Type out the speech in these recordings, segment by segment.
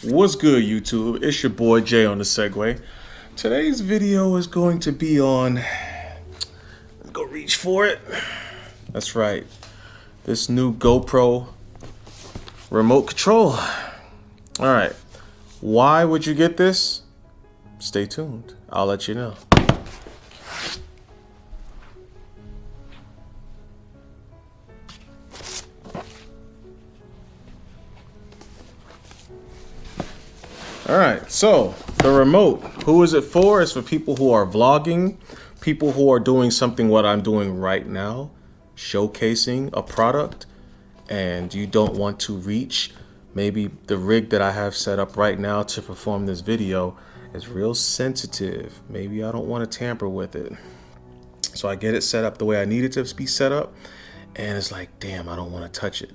What's good, YouTube? It's your boy Jay on the Segway. Today's video is going to be on, let's go reach for it. That's right, this new GoPro remote control. All right, why would you get this? Stay tuned, I'll let you know. All right, so the remote, who is it for? It's for people who are vlogging, people who are doing something what I'm doing right now, showcasing a product, and you don't want to reach. Maybe the rig that I have set up right now to perform this video is real sensitive. Maybe I don't want to tamper with it. So I get it set up the way I need it to be set up, and it's like, damn, I don't want to touch it.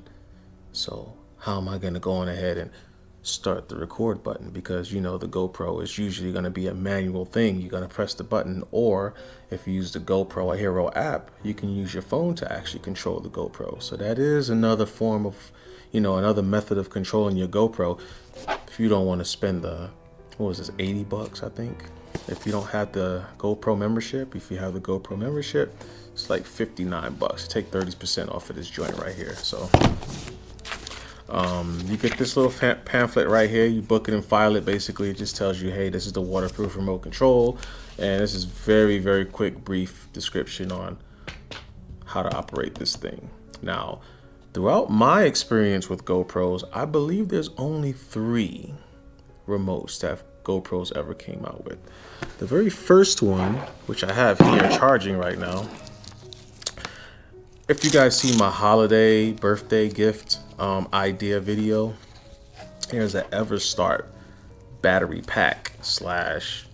So how am I going to go on ahead and start the record button? Because you know the GoPro is usually going to be a manual thing. You're going to press the button, or if you use the GoPro Hero app, you can use your phone to actually control the GoPro. So that is another form of, another method of controlling your GoPro. If you don't want to spend the, what was this, 80 bucks, I think. If you don't have the GoPro membership, if you have the GoPro membership, it's like 59 bucks. Take 30% off of this joint right here. So you get this little pamphlet right here. You book it and file it. Basically, it just tells you, hey, this is the waterproof remote control, and this is very, very quick, brief description on how to operate this thing. Now, throughout my experience with GoPros, I believe there's only 3 remotes that GoPros ever came out with. The very first one, which I have here charging right now, if you guys see my holiday birthday gift idea video, here's an EverStart battery pack slash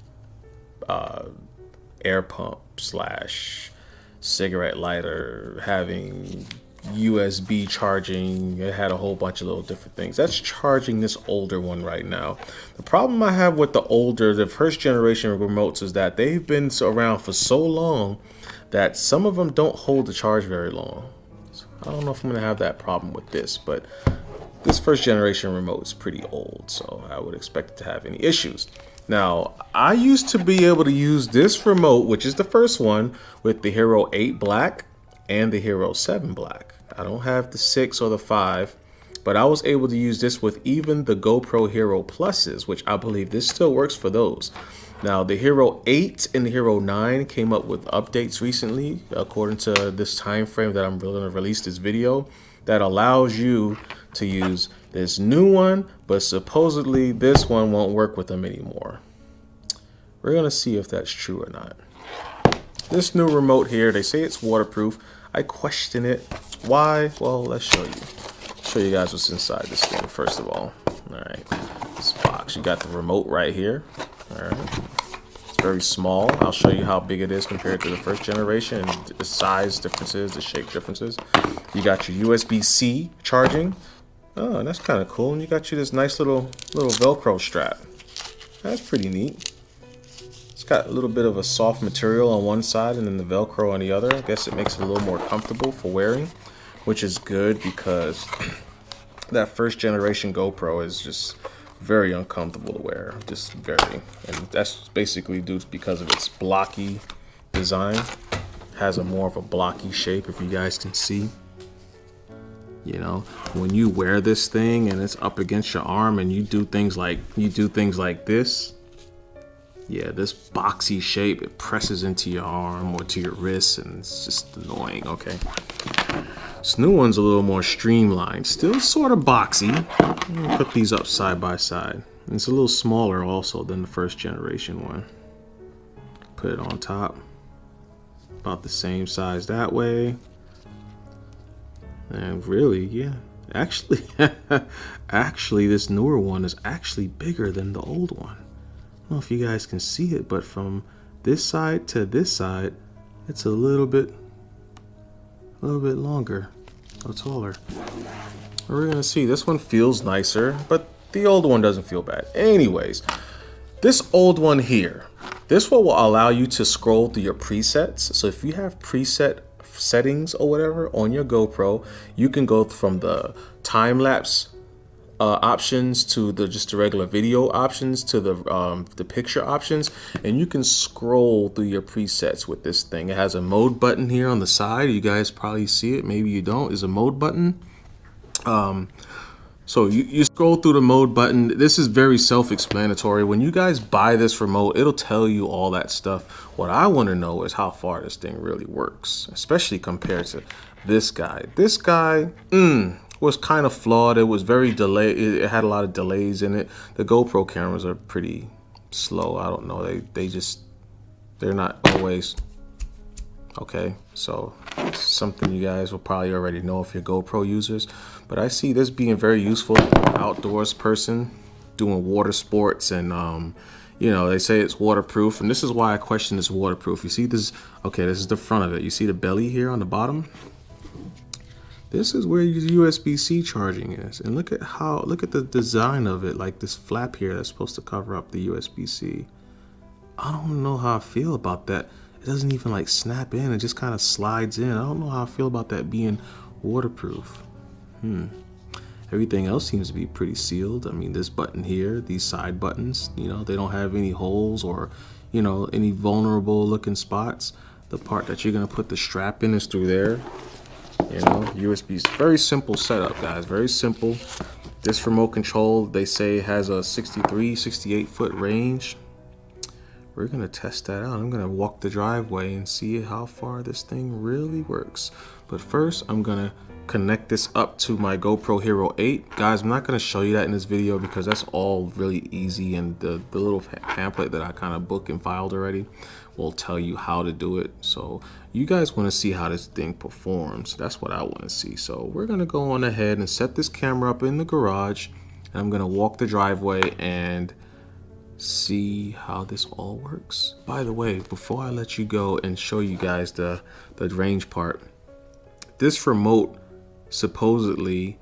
air pump slash cigarette lighter, having USB charging. It had a whole bunch of little different things. That's charging this older one right now. The problem I have with the first generation of remotes is that they've been around for so long that some of them don't hold the charge very long. So I don't know if I'm gonna have that problem with this, but this first generation remote is pretty old, so I would expect it to have any issues. Now, I used to be able to use this remote, which is the first one, with the Hero 8 Black and the Hero 7 Black. I don't have the 6 or the 5, but I was able to use this with even the GoPro Hero Pluses, which I believe this still works for those. Now, the Hero 8 and the Hero 9 came up with updates recently, according to this time frame that I'm going to release this video, that allows you to use this new one, but supposedly this one won't work with them anymore. We're going to see if that's true or not. This new remote here, they say it's waterproof. I question it. Why? Well, let's show you. Show you guys what's inside this thing, first of all. All right, this box, you got the remote right here. All right, it's very small. I'll show you how big it is compared to the first generation, and the size differences, the shape differences. You got your USB-C charging. Oh, and that's kind of cool. And you got this nice little Velcro strap. That's pretty neat. It's got a little bit of a soft material on one side and then the Velcro on the other. I guess it makes it a little more comfortable for wearing, which is good because that first generation GoPro is just very uncomfortable to wear, just very, and that's basically due because of its blocky design. Has a more of a blocky shape, if you guys can see. When you wear this thing and it's up against your arm and you do things like this, yeah, this boxy shape, it presses into your arm or to your wrist, and it's just annoying. Okay, this new one's a little more streamlined, still sort of boxy. I'm gonna put these up side by side. And it's a little smaller also than the first generation one. Put it on top, about the same size that way. And really, yeah, actually, actually, this newer one is actually bigger than the old one. I don't know if you guys can see it, but from this side to this side, it's a little bit longer or taller. We're gonna see. This one feels nicer, but the old one doesn't feel bad. Anyways, this old one here, this one will allow you to scroll through your presets. So if you have preset settings or whatever on your GoPro, you can go from the time lapse options to the just the regular video options to the picture options, and you can scroll through your presets with this thing. It has a mode button here on the side. You guys probably see it, maybe you don't. Is a mode button. So you scroll through the mode button. This is very self-explanatory. When you guys buy this remote, it'll tell you all that stuff. What I want to know is how far this thing really works, especially compared to this guy. This guy was kind of flawed. It was very delayed. It had a lot of delays in it. The GoPro cameras are pretty slow. I don't know. They're not always okay. So it's something you guys will probably already know if you're GoPro users. But I see this being very useful for an outdoors person doing water sports, and you know, they say it's waterproof, and this is why I question it's waterproof. You see this? Okay, this is the front of it. You see the belly here on the bottom? This is where your USB-C charging is, and look at the design of it, like this flap here that's supposed to cover up the USB-C. I don't know how I feel about that. It doesn't even like snap in, it just kind of slides in. I don't know how I feel about that being waterproof. Everything else seems to be pretty sealed. I mean, this button here, these side buttons, you know, they don't have any holes or, you know, any vulnerable looking spots. The part that you're gonna put the strap in is through there. You know, USB. Very simple setup, guys. Very simple. This remote control, they say, has a 68 foot range. We're gonna test that out. I'm gonna walk the driveway and see how far this thing really works. But first, I'm gonna connect this up to my GoPro Hero 8. Guys, I'm not going to show you that in this video because that's all really easy, and the little pamphlet that I kind of booked and filed already will tell you how to do it. So you guys want to see how this thing performs. That's what I want to see. So we're going to go on ahead and set this camera up in the garage, and I'm going to walk the driveway and see how this all works. By the way, before I let you go and show you guys the range part, this remote supposedly,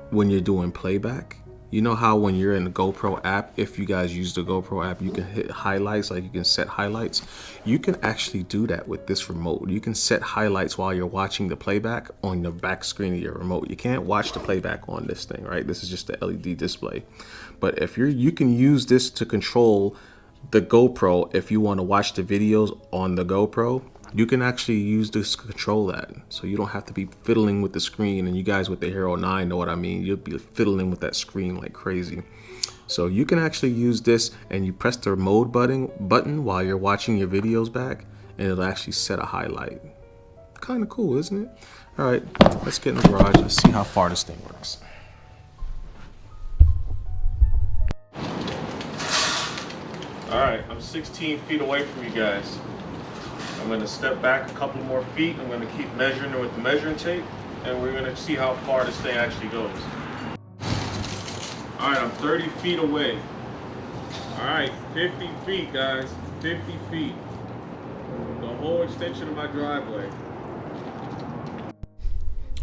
when you're doing playback, you know how when you're in the GoPro app, if you guys use the GoPro app, you can hit highlights, like you can set highlights. You can actually do that with this remote. You can set highlights while you're watching the playback on the back screen of your remote. You can't watch the playback on this thing, right? This is just the LED display. But if you can use this to control the GoPro. If you want to watch the videos on the GoPro, you can actually use this to control that, so you don't have to be fiddling with the screen. And you guys with the Hero 9 know what I mean. You'll be fiddling with that screen like crazy. So you can actually use this, and you press the mode button while you're watching your videos back, and it'll actually set a highlight. Kind of cool, isn't it? All right, let's get in the garage. Let's see how far this thing works. All right, I'm 16 feet away from you guys. I'm gonna step back a couple more feet. I'm gonna keep measuring it with the measuring tape, and we're gonna see how far this thing actually goes. All right, I'm 30 feet away. All right, 50 feet, guys, 50 feet. The whole extension of my driveway.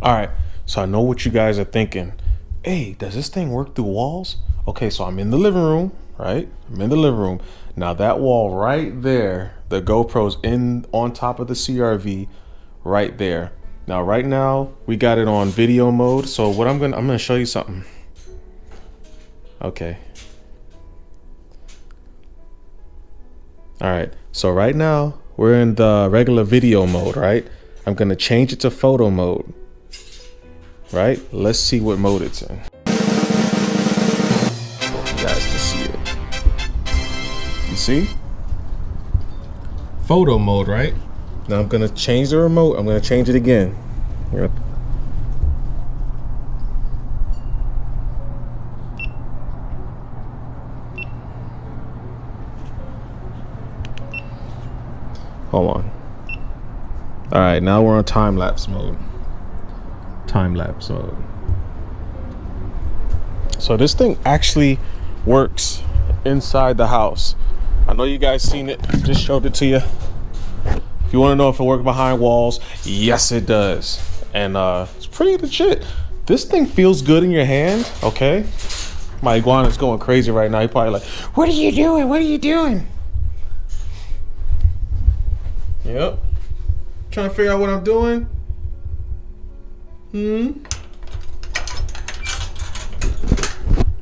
All right, so I know what you guys are thinking. Hey, does this thing work through walls? Okay, so I'm in the living room, right? I'm in the living room. Now that wall right there, the GoPro's on top of the CRV right there. Now right now we got it on video mode. So what I'm gonna show you something. Okay. All right, so right now we're in the regular video mode, right? I'm gonna change it to photo mode, right? Let's see what mode it's in. You guys can see it. You see? Photo mode, right? Now I'm gonna change the remote. I'm gonna change it again. Hold on. All right, now we're on time-lapse mode. Time-lapse mode. So this thing actually works inside the house. I know you guys seen it. Just showed it to you. If you want to know if it works behind walls, yes it does. And it's pretty legit. This thing feels good in your hand, okay? My iguana's going crazy right now. He's probably like, what are you doing? What are you doing? Yep. Trying to figure out what I'm doing?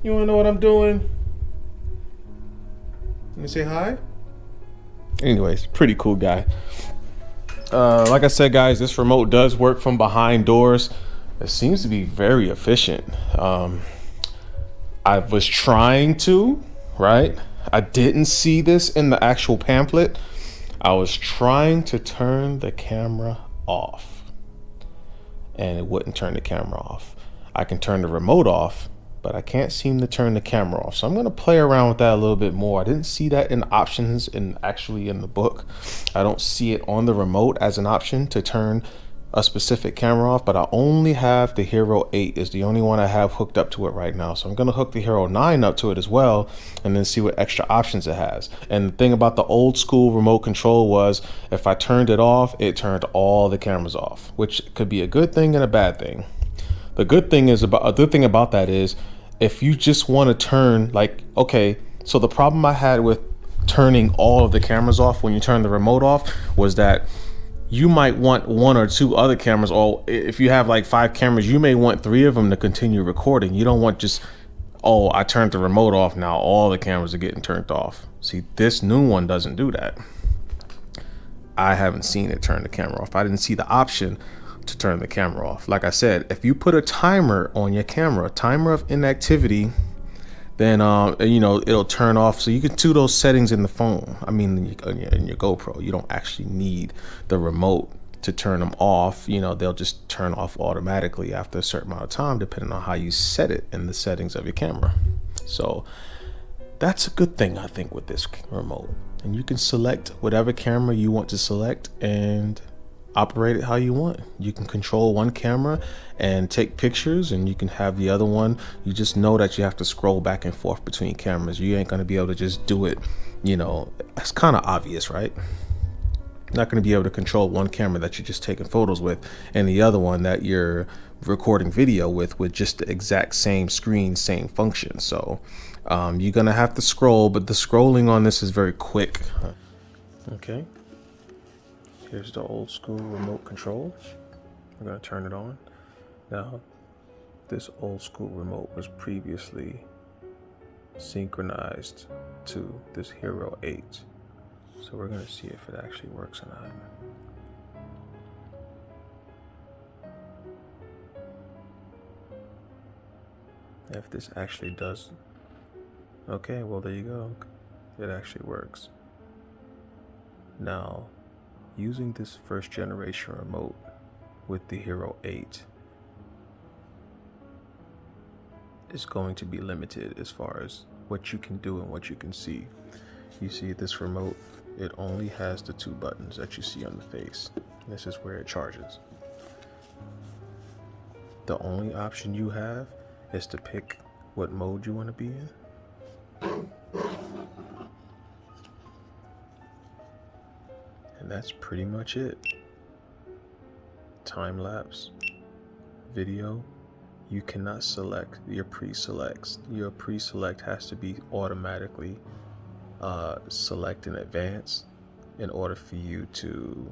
You wanna know what I'm doing? Let me say hi. Anyways, pretty cool guy. Like I said, guys, this remote does work from behind doors. It seems to be very efficient. I was trying to, right? I didn't see this in the actual pamphlet. I was trying to turn the camera off and it wouldn't turn the camera off. I can turn the remote off, but I can't seem to turn the camera off. So I'm gonna play around with that a little bit more. I didn't see that in options and actually in the book. I don't see it on the remote as an option to turn a specific camera off, but I only have the Hero 8 is the only one I have hooked up to it right now. So I'm gonna hook the Hero 9 up to it as well and then see what extra options it has. And the thing about the old school remote control was if I turned it off, it turned all the cameras off, which could be a good thing and a bad thing. The good thing about that is if you just want to turn, like, okay, so the problem I had with turning all of the cameras off when you turn the remote off was that you might want one or two other cameras, or if you have like 5 cameras, you may want 3 of them to continue recording. You don't want just, oh, I turned the remote off, now all the cameras are getting turned off. See, this new one doesn't do that. I haven't seen it turn the camera off. I didn't see the option to turn the camera off. Like I said, if you put a timer on your camera, timer of inactivity, then you know, it'll turn off. So you can do those settings in the phone. I mean, in your GoPro, you don't actually need the remote to turn them off. You know, they'll just turn off automatically after a certain amount of time, depending on how you set it in the settings of your camera. So that's a good thing, I think, with this remote. And you can select whatever camera you want to select and operate it how you want. You can control one camera and take pictures, and you can have the other one. You just know that you have to scroll back and forth between cameras. You ain't going to be able to just do it, you know. It's kind of obvious, right? Not going to be able to control one camera that you're just taking photos with and the other one that you're recording video with just the exact same screen, same function. So you're going to have to scroll, but the scrolling on this is very quick. Okay. Here's the old school remote control. I'm gonna turn it on. Now, this old school remote was previously synchronized to this Hero 8. So we're gonna see if it actually works or not. If this actually does. Okay, well, there you go. It actually works. Now, using this first generation remote with the Hero 8 is going to be limited as far as what you can do and what you can see. You see this remote, it only has the 2 buttons that you see on the face. This is where it charges. The only option you have is to pick what mode you want to be in. And that's pretty much it. Time lapse, video, you cannot select your pre-selects. Your pre-select has to be automatically select in advance in order for you to,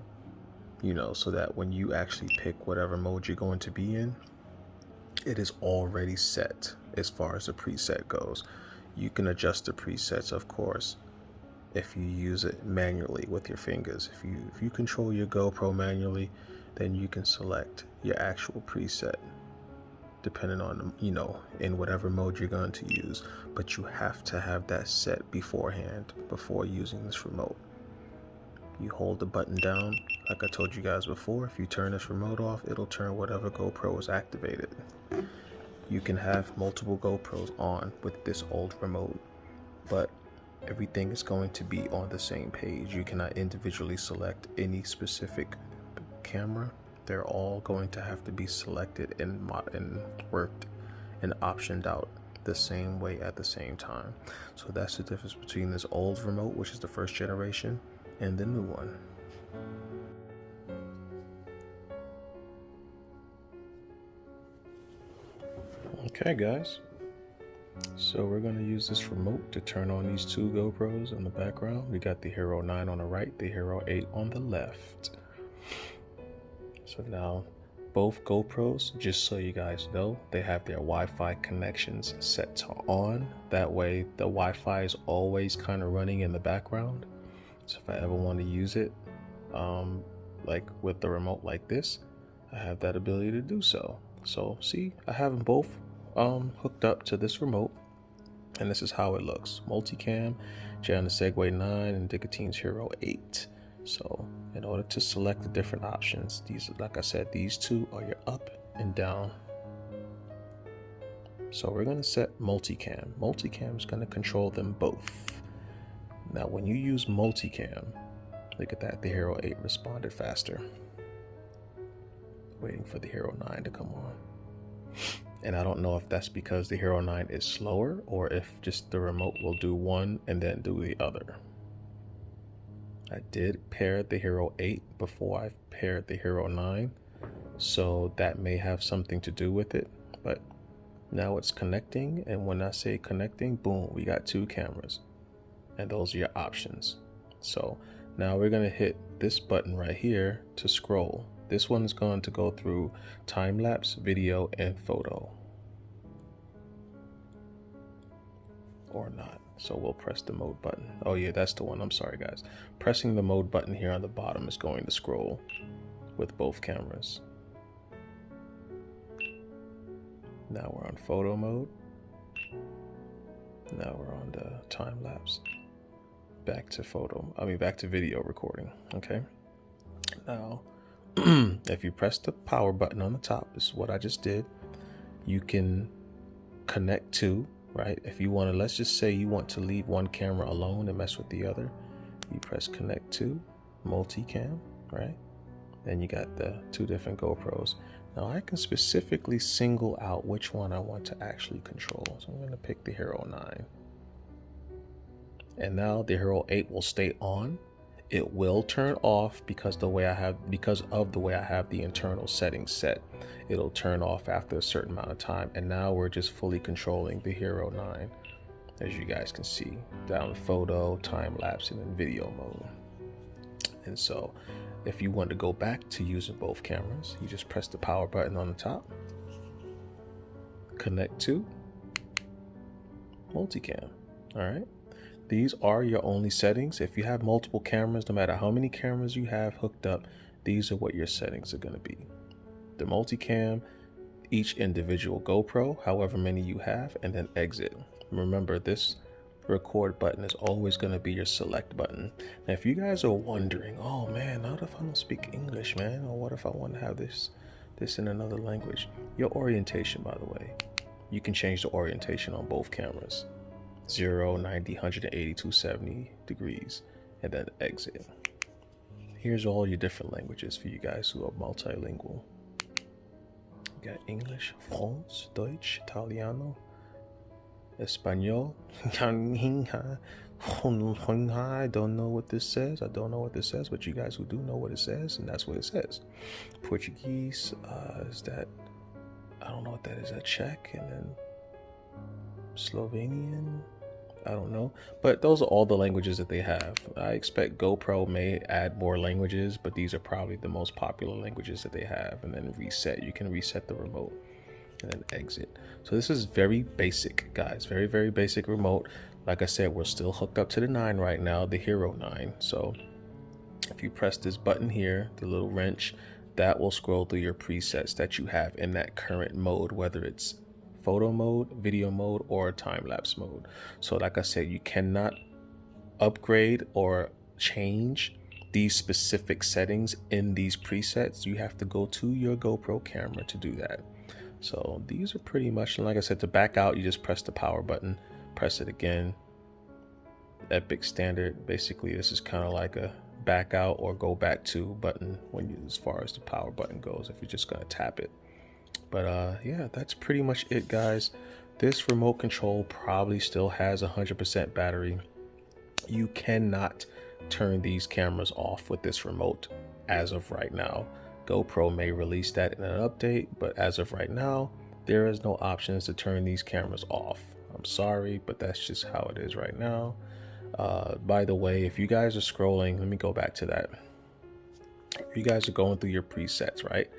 you know, so that when you actually pick whatever mode you're going to be in, it is already set as far as the preset goes. You can adjust the presets, of course, if you use it manually with your fingers. If you control your GoPro manually, then you can select your actual preset depending on, you know, in whatever mode you're going to use. But you have to have that set beforehand before using this remote. You hold the button down, like I told you guys before. If you turn this remote off, it'll turn whatever GoPro is activated. You can have multiple GoPros on with this old remote, but everything is going to be on the same page. You cannot individually select any specific camera. They're all going to have to be selected and worked and optioned out the same way at the same time. So that's the difference between this old remote, which is the first generation, and the new one. Okay, guys. So we're going to use this remote to turn on these 2 GoPros in the background. We got the Hero 9 on the right, the Hero 8 on the left. So now both GoPros, just so you guys know, they have their Wi-Fi connections set to on. That way the Wi-Fi is always kind of running in the background. So if I ever want to use it, like with the remote like this, I have that ability to do so. So see, I have them both hooked up to this remote, and this is how it looks. Multicam, Jay on the Segway 9 and Dicotine's Hero 8. So in order to select the different options, these, like I said, these two are your up and down. So we're going to set multicam. Multicam is going to control them both. Now when you use multicam, look at that, the Hero 8 responded faster. Waiting for the Hero 9 to come on. And I don't know if that's because the Hero 9 is slower or if just the remote will do one and then do the other. I did pair the Hero 8 before I paired the Hero 9, so that may have something to do with it. But now it's connecting, and when I say connecting, boom, we got two cameras, and those are your options. So now we're going to hit this button right here to scroll. This one's going to go through time-lapse, video, and photo. Or not. So we'll press the mode button. Oh yeah, that's the one. I'm sorry guys. Pressing the mode button here on the bottom is going to scroll with both cameras. Now we're on photo mode. Now we're on the time-lapse. Back to video recording. Okay. Now if you press the power button on the top, this is what I just did, you can connect to, right? If you want to, let's just say you want to leave one camera alone and mess with the other, you press connect to multicam, right? Then you got the two different GoPros. Now I can specifically single out which one I want to actually control. So I'm going to pick the Hero 9. And now the Hero 8 will stay on. It will turn off because of the way I have the internal settings set. It'll turn off after a certain amount of time, and now we're just fully controlling the Hero 9, as you guys can see, down photo, time lapse, and then video mode. And so if you want to go back to using both cameras, you just press the power button on the top, connect to multicam. All right. These are your only settings. If you have multiple cameras, no matter how many cameras you have hooked up, these are what your settings are going to be. The multicam, each individual GoPro, however many you have, and then exit. Remember, this record button is always going to be your select button. Now, if you guys are wondering, oh man, what if I don't speak English, man? Or what if I want to have this in another language? Your orientation, by the way, you can change the orientation on both cameras. 0, 90, 180, 270 degrees, and then exit. Here's all your different languages for you guys who are multilingual. You got English, France, Deutsch, Italiano, Espanol. I don't know what this says. But you guys who do know what it says, and that's what it says. Portuguese, is that, I don't know what that is, a Czech, and then Slovenian, I don't know, but those are all the languages that they have. I expect GoPro may add more languages, but these are probably the most popular languages that they have. And then reset, you can reset the remote and then exit. So this is very basic, guys, very, very basic remote. Like I said, we're still hooked up to the 9 right now, the Hero 9. So if you press this button here, the little wrench, that will scroll through your presets that you have in that current mode, whether it's photo mode, video mode, or time-lapse mode. So like I said, you cannot upgrade or change these specific settings in these presets. You have to go to your GoPro camera to do that. So these are pretty much, like I said, to back out, you just press the power button, press it again. Epic standard, basically this is kind of like a back out or go back to button when you, as far as the power button goes, if you're just going to tap it. But yeah, that's pretty much it, guys. This remote control probably still has 100% battery. You cannot turn these cameras off with this remote as of right now. GoPro may release that in an update, but as of right now, there is no options to turn these cameras off. I'm sorry, but that's just how it is right now. By the way, if you guys are scrolling, let me go back to that. If you guys are going through your presets, right?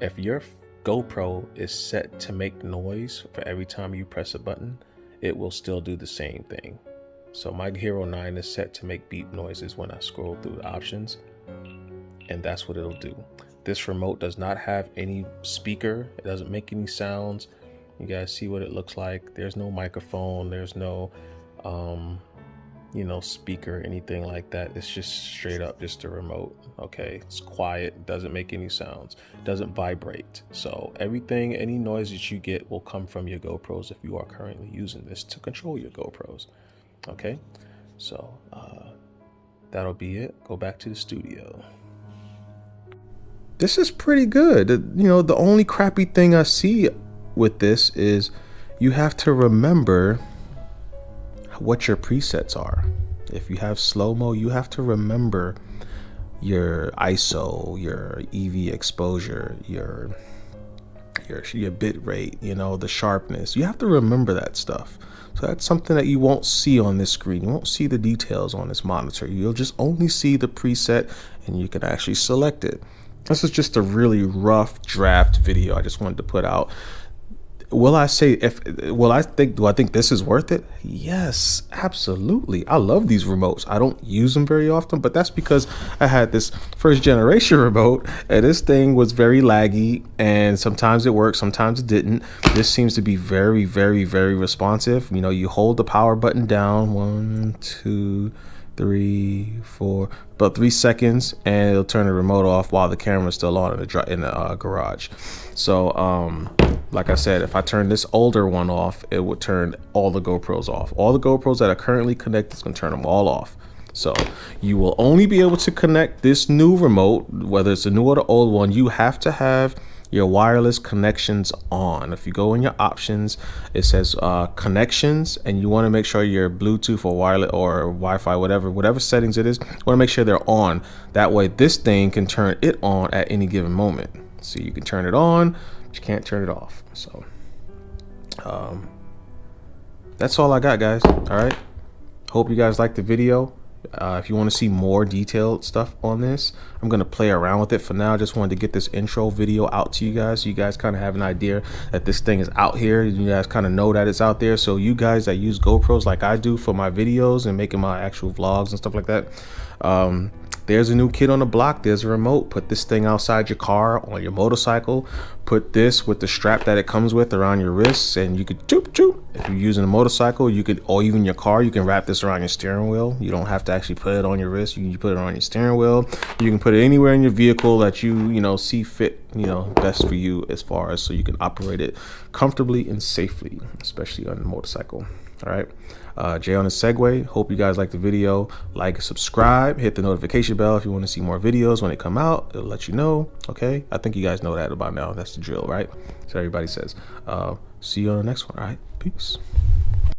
If your GoPro is set to make noise for every time you press a button, it will still do the same thing. So my Hero 9 is set to make beep noises when I scroll through the options, and that's what it'll do. This remote does not have any speaker. It doesn't make any sounds. You guys see what it looks like. There's no microphone. There's no, speaker, anything like that. It's just straight up just a remote. Okay, it's quiet. Doesn't make any sounds. Doesn't vibrate. So everything, any noise that you get will come from your GoPros if you are currently using this to control your GoPros. Okay, so that'll be it. Go back to the studio. This is pretty good. The only crappy thing I see with this is you have to remember what your presets are. If you have slow-mo, you have to remember your ISO, your EV exposure, your bit rate, the sharpness. You have to remember that stuff. So that's something that you won't see on this screen. You won't see the details on this monitor. You'll just only see the preset, and you can actually select it. This is just a really rough draft video I just wanted to put out. Do I think this is worth it? Yes, absolutely. I love these remotes. I don't use them very often, but that's because I had this first generation remote, and this thing was very laggy, and sometimes it worked, sometimes it didn't. This seems to be very, very, very responsive. You hold the power button down, 1, 2, 3, 4, about 3 seconds, and it'll turn the remote off while the camera's still on in the garage. So like I said, if I turn this older one off, it would turn all the GoPros off. All the GoPros that are currently connected is going to turn them all off. So you will only be able to connect this new remote, whether it's a new or the old one. You have to have your wireless connections on. If you go in your options, it says connections, and you want to make sure your Bluetooth or wireless or Wi-Fi, whatever settings it is, you want to make sure they're on. That way this thing can turn it on at any given moment. So you can turn it on, but you can't turn it off. So that's all I got, guys. All right, hope you guys liked the video. If you want to see more detailed stuff on this, I'm going to play around with it. For now, I just wanted to get this intro video out to you guys, so you guys kind of have an idea that this thing is out here. You guys kind of know that it's out there. So you guys that use GoPros like I do for my videos and making my actual vlogs and stuff like that, there's a new kid on the block. There's a remote. Put this thing outside your car, on your motorcycle. Put this with the strap that it comes with around your wrists, and you could choop choop. If you're using a motorcycle, you could, or even your car, you can wrap this around your steering wheel. You don't have to actually put it on your wrist. You can put it on your steering wheel. You can put it anywhere in your vehicle that you see fit, best for you, as far as so you can operate it comfortably and safely, especially on a motorcycle. All right. Jay on the Segway. Hope you guys like the video. Like, subscribe, hit the notification bell if you want to see more videos when they come out. It'll let you know. Okay, I think you guys know that about now. That's the drill, right? So everybody says. See you on the next one. All right, peace.